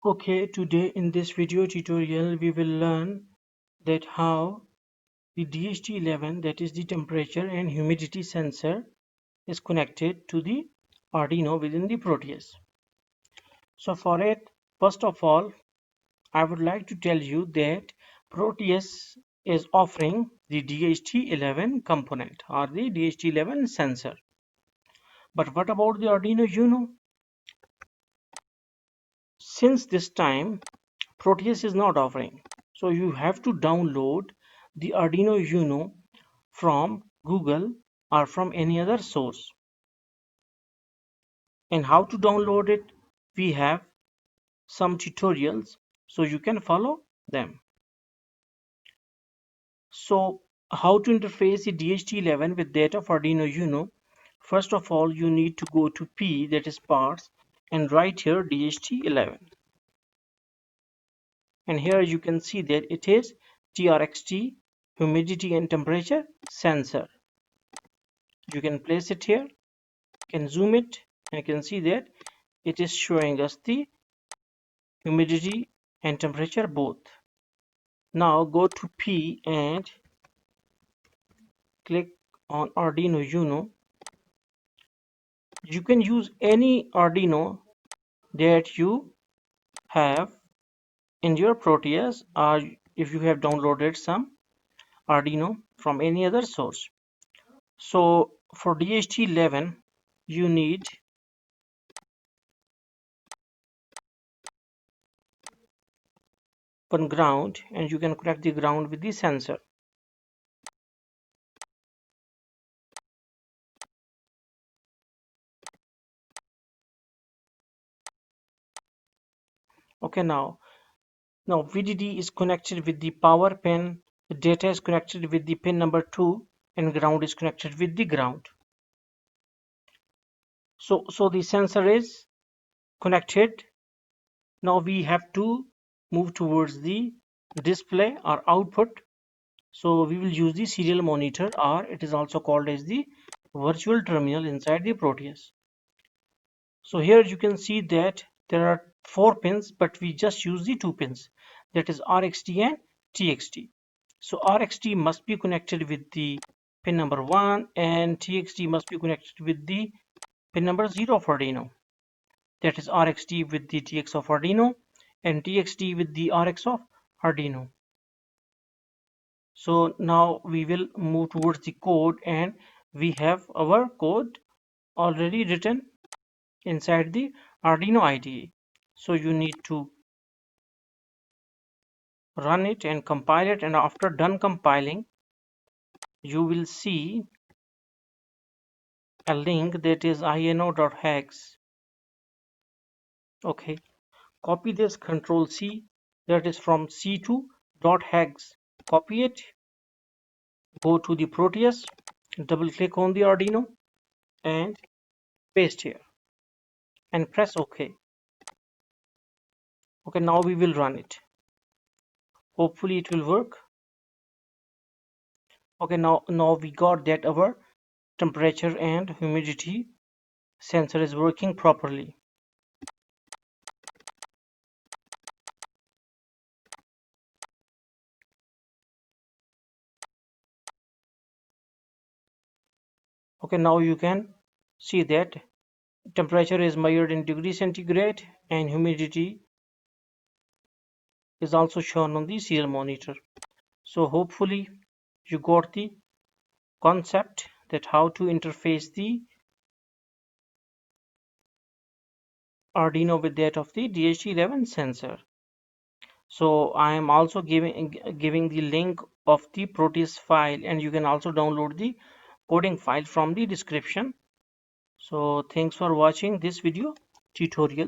Okay, today in this video tutorial we will learn that how the dht11, that is the temperature and humidity sensor, is connected to the Arduino within the Proteus. So for it, first of all, I would like to tell you that Proteus is offering the dht11 component or the dht11 sensor. But what about the Arduino Uno? Since this time Proteus is not offering. So you have to download the Arduino Uno from Google or from any other source. And how to download it? We have some tutorials so you can follow them. So how to interface the dht11 with that of Arduino Uno? First of all, you need to go to P, that is parts, and write here dht11. And here you can see that it is TRXT, humidity and temperature sensor. You can place it here, you can zoom it, and you can see that it is showing us the humidity and temperature both. Now go to P and click on Arduino Uno. You can use any Arduino that you have in your Proteus, or if you have downloaded some Arduino from any other source. So for dht11 you need one ground, and you can connect the ground with the sensor. Okay, now VDD is connected with the power pin, the data is connected with the pin number 2, and ground is connected with the ground. So the sensor is connected. Now we have to move towards the display or output. So we will use the serial monitor, or it is also called as the virtual terminal inside the Proteus. So here you can see that there are 4 pins, but we just use the 2 pins, that is RXT and TXT. So RXT must be connected with the pin number 1 and TXT must be connected with the pin number 0 of Arduino. That is RXT with the TX of Arduino and TXT with the RX of Arduino. So now we will move towards the code, and we have our code already written inside the Arduino IDE. So you need to run it and compile it, and after done compiling you will see a link that is ino.hex. Okay, copy this, Control C, that is from C to .hex. Copy it, go to the Proteus, double click on the Arduino and paste here and press OK. Okay, now we will run it. Hopefully it will work. Okay, now we got that our temperature and humidity sensor is working properly. Okay, now you can see that temperature is measured in degrees centigrade and humidity is also shown on the serial monitor. So hopefully you got the concept that how to interface the Arduino with that of the dht11 sensor. So I am also giving the link of the Proteus file, and you can also download the coding file from the description. So thanks for watching this video tutorial.